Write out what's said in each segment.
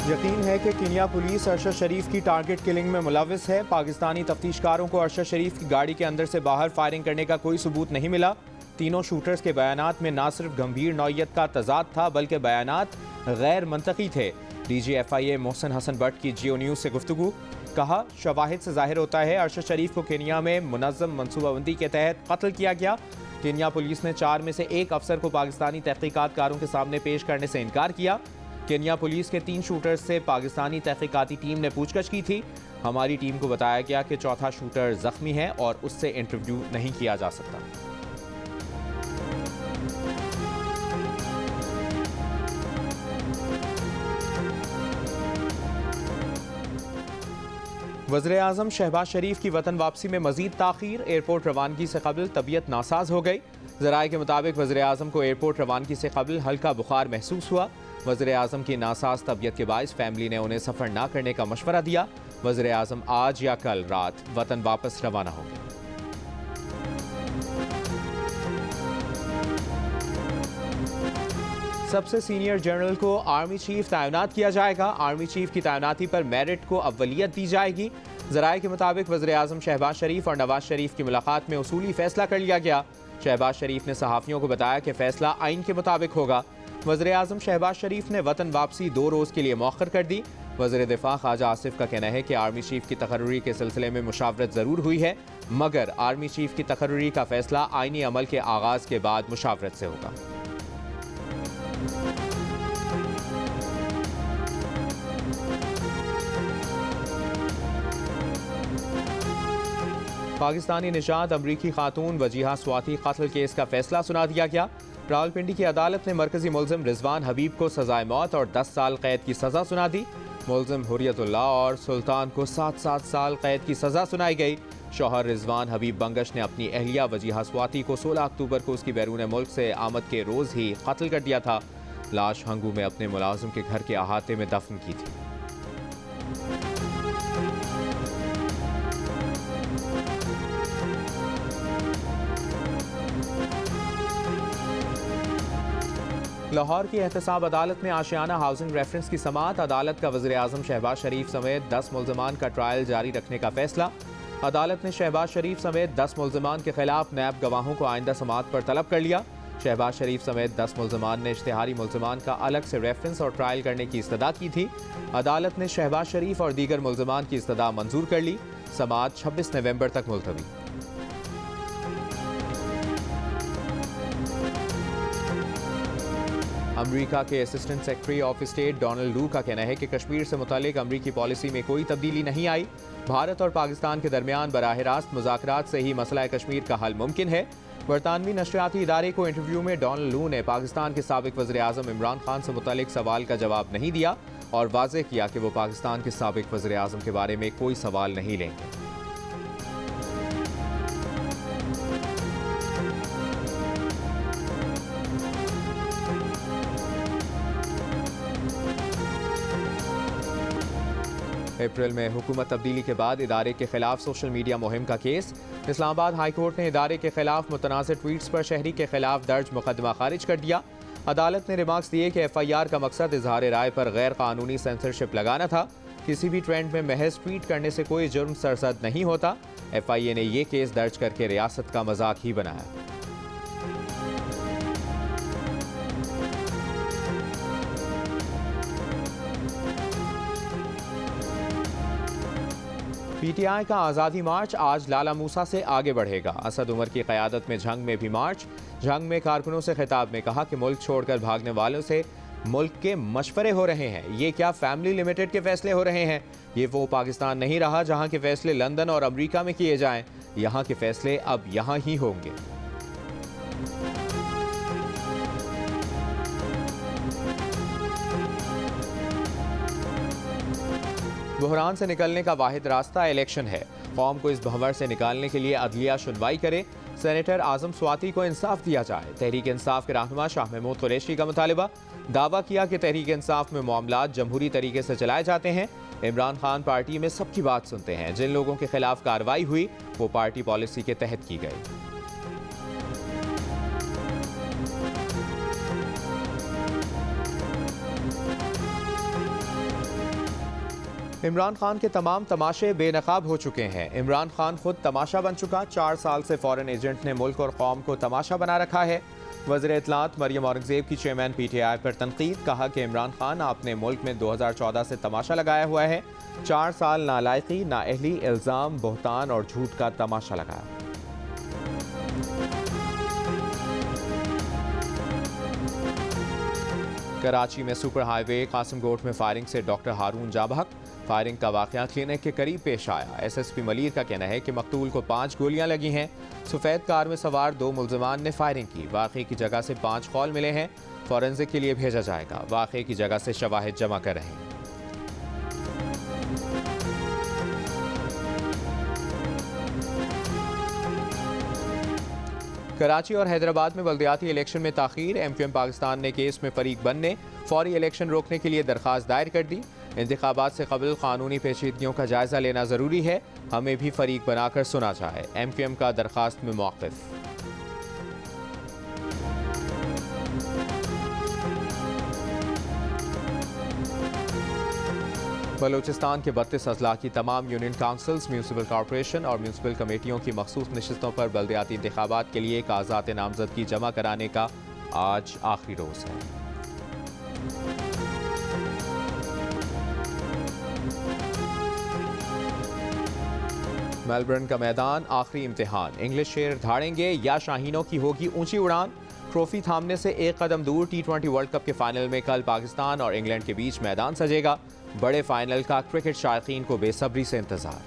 यकीन है कि केन्या पुलिस अरशद शरीफ की टारगेट किलिंग में मुलविस है। पाकिस्तानी तफ्तीशकारों को अरशद शरीफ की गाड़ी के अंदर से बाहर फायरिंग करने का कोई सबूत नहीं मिला। तीनों शूटर्स के बयानात में न सिर्फ गंभीर नौयत का तजाद था बल्कि बयानात गैर मंतकी थे। डीजी FIA मोहसिन हसन भट्ट की जियो न्यूज़ से गुफ्तगू। कहा, शवाहिद से जाहिर होता है अरशद शरीफ को केन्या में मुनज़्ज़म मनसूबाबंदी के तहत कत्ल किया गया। केन्या पुलिस ने 4 में से 1 अफसर को पाकिस्तानी तहकीकातकारों के सामने पेश करने से इनकार किया। केन्या पुलिस के 3 शूटर्स से पाकिस्तानी तहकीकाती टीम ने पूछताछ की थी। हमारी टीम को बताया गया कि चौथा शूटर जख्मी है और उससे इंटरव्यू नहीं किया जा सकता। वज़ीर-ए-आज़म शहबाज शरीफ की वतन वापसी में मजीद ताख़ीर। एयरपोर्ट रवानगी से कबल तबीयत नासाज हो गई। ज़राए के मुताबिक वज़ीर-ए-आज़म को एयरपोर्ट रवानगी से कबल हल्का बुखार महसूस हुआ। वज़ीर-ए-आज़म की नासाज तबीयत के बायस फैमिली ने उन्हें सफ़र न करने का मशवरा दिया। वज़ीर-ए-आज़म आज या कल रात वतन वापस रवाना होंगे। सबसे सीनियर जनरल को आर्मी चीफ तैनात किया जाएगा। आर्मी चीफ की तैनाती पर मेरिट को अव्वलियत दी जाएगी। ज़राए के मुताबिक वज़ीर-ए-आज़म शहबाज शरीफ और नवाज शरीफ की मुलाकात में उसूली फैसला कर लिया गया। शहबाज शरीफ ने सहाफ़ियों को बताया कि फैसला आइन के मुताबिक होगा। वज़ीर-ए-आज़म शहबाज शरीफ ने वतन वापसी 2 रोज़ के लिए मौखर कर दी। वज़ीर दिफ़ा ख्वाजा आसिफ का कहना है कि आर्मी चीफ की तकर्रुरी के सिलसिले में मुशावरत ज़रूर हुई है, मगर आर्मी चीफ की तकर्रुरी का फैसला आइनी अमल के आगाज़ के बाद मुशावरत से होगा। पाकिस्तानी निशात अमरीकी खातून वजीहा स्वाति कत्ल केस का फैसला सुना दिया गया। रावलपिंडी की अदालत ने मरकजी मुलजिम रिजवान हबीब को सजाए मौत और 10 साल कैद की सजा सुना दी। मुलजिम हुर्रियतुल्लाह और सुल्तान को 7-7 साल कैद की सजा सुनाई गई। शौहर रिजवान हबीब बंगश ने अपनी अहलिया वजीहा स्वाति को 16 अक्टूबर को उसकी बैरून मुल्क से आमद के रोज़ ही कत्ल कर दिया था। लाश हंगू में अपने मुलाजिम के घर के अहाते में दफन की थी। लाहौर की एहतसाब अदालत में आशियाना हाउसिंग रेफरेंस की समाअत। अदालत का वज़ीर-ए-आज़म शहबाज शरीफ समेत 10 मुल्ज़िमान का ट्रायल जारी रखने का फैसला। अदालत ने शहबाज शरीफ समेत 10 मुल्ज़िमान के खिलाफ नैब गवाहों को आइंदा समाअत पर तलब कर लिया। शहबाज शरीफ समेत 10 मुल्ज़िमान ने इश्तिहारी मुल्ज़िमान का अलग से रेफरेंस और ट्रायल करने की इस्तदा की थी। अदालत ने शहबाज शरीफ और दीगर मुल्ज़िमान की इस्तदा मंजूर कर ली। समाअत 26 नवंबर तक मुलतवी। अमरीका के assistant secretary of state Donald लू का कहना है कि कश्मीर से मुतालिक अमरीकी पॉलिसी में कोई तब्दीली नहीं आई। भारत और पाकिस्तान के दरमियान बराह रास्त मुज़ाकरात से ही मसला कश्मीर का हल मुमकिन है। बरतानवी नशरियाती इदारे को इंटरव्यू में डोनाल्ड लू ने पाकिस्तान के साबिक वज़ीर-ए-आज़म इमरान खान से मुतालिक सवाल का जवाब नहीं दिया और वाज़ेह किया कि वो पाकिस्तान के साबिक वज़ीर-ए-आज़म के बारे में कोई सवाल नहीं लेंगे। अप्रैल में हुकूमत तब्दीली के बाद इदारे के खिलाफ सोशल मीडिया मुहिम का केस। इस्लामाबाद हाई कोर्ट ने इदारे के खिलाफ मुतनाज़ ट्वीट्स पर शहरी के खिलाफ दर्ज मुकदमा खारिज कर दिया। अदालत ने रिमार्क्स दिए कि FIR का मकसद इजहार राय पर गैर कानूनी सेंसरशिप लगाना था। किसी भी ट्रेंड में महज ट्वीट करने से कोई जुर्म सरजद नहीं होता। FIA ने यह केस दर्ज करके रियासत का मजाक ही बनाया। PTI का आज़ादी मार्च आज लाला मूसा से आगे बढ़ेगा। असद उमर की क़यादत में झंग में भी मार्च। झंग में कारकुनों से खिताब में कहा कि मुल्क छोड़कर भागने वालों से मुल्क के मशवरे हो रहे हैं। ये क्या फैमिली लिमिटेड के फैसले हो रहे हैं? ये वो पाकिस्तान नहीं रहा जहां के फैसले लंदन और अमेरिका में किए जाएं। यहाँ के फैसले अब यहाँ ही होंगे। बहरान से निकलने का वाहिद रास्ता इलेक्शन है। कौम को इस भंवर से निकालने के लिए अदलिया सुनवाई करे। सेनेटर आजम स्वाति को इंसाफ दिया जाए। तहरीक इंसाफ के रहनुमा शाह महमूद कुरैशी का मुतालबा। दावा किया कि तहरीक इंसाफ में मामलात जमहूरी तरीके से चलाए जाते हैं। इमरान खान पार्टी में सबकी बात सुनते हैं। जिन लोगों के खिलाफ कार्रवाई हुई वो पार्टी पॉलिसी के तहत की गई। इमरान खान के तमाम तमाशे बेनकाब हो चुके हैं। इमरान खान खुद तमाशा बन चुका। 4 साल से फॉरेन एजेंट ने मुल्क और कौम को तमाशा बना रखा है। वज़ीर इत्तलात मरियम औरंगज़ेब की चेयरमैन PTI पर तनकीद। कहा कि इमरान खान आपने मुल्क में 2014 से तमाशा लगाया हुआ है। 4 साल नालायकी, नाअहली, इल्ज़ाम, बहतान और झूठ का तमाशा लगाया। कराची में सुपर हाईवे कासिमगोट में फायरिंग से डॉक्टर हारून जाबहक। फायरिंग का वाक़या क्लिनिक के करीब पेश आया। SSP मलीर का कहना है कि मकतूल को 5 गोलियां लगी हैं। सफ़ेद कार में सवार 2 मुल्ज़िमान ने फायरिंग की। वाक़े की जगह से 5 कॉल मिले हैं। फॉरेंसिक के लिए भेजा जाएगा। वाक़े की जगह से शवाहिद जमा कर रहे हैं। कराची और हैदराबाद में बल्दियाती इलेक्शन में ताख़ीर। MQM पाकिस्तान ने केस में फरीक बनने फौरी इलेक्शन रोकने के लिए दरख्वास्त दायर कर दी। इंतखाबात से कबल कानूनी पेचीदगियों का जायजा लेना ज़रूरी है। हमें भी फरीक बनाकर सुना जाए। MQM का दरख्वास्त में मौक़िफ़। बलूचिस्तान के 32 अजला की तमाम यूनियन काउंसिल्स, म्यूनसिपल कॉरपोरेशन और म्यूनसिपल कमेटियों की मखसूस नशिस्तों पर बल्दियाती इंतखाबात के लिए कागजात नामजदगी जमा कराने का आज आखिरी रोज़ है। मेलबर्न का मैदान, आखिरी इम्तिहान। इंग्लिश शेर धाड़ेंगे या शाहीनों की होगी ऊंची उड़ान। ट्रॉफी थामने से एक कदम दूर T20 वर्ल्ड कप के फाइनल में कल पाकिस्तान और इंग्लैंड के बीच मैदान सजेगा। बड़े फाइनल का क्रिकेट शायकीन को बेसब्री से इंतजार।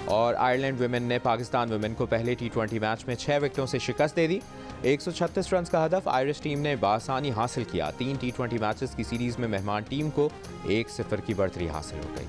और आयरलैंड विमेन ने पाकिस्तान विमेन को पहले T20 मैच में 6 विकेटों से शिकस्त दे दी। 136 रन का हदफ आयरिश टीम ने बासानी हासिल किया। 3 T20 मैचेस की सीरीज में मेहमान टीम को 1-0 की बढ़तरी हासिल हो गई।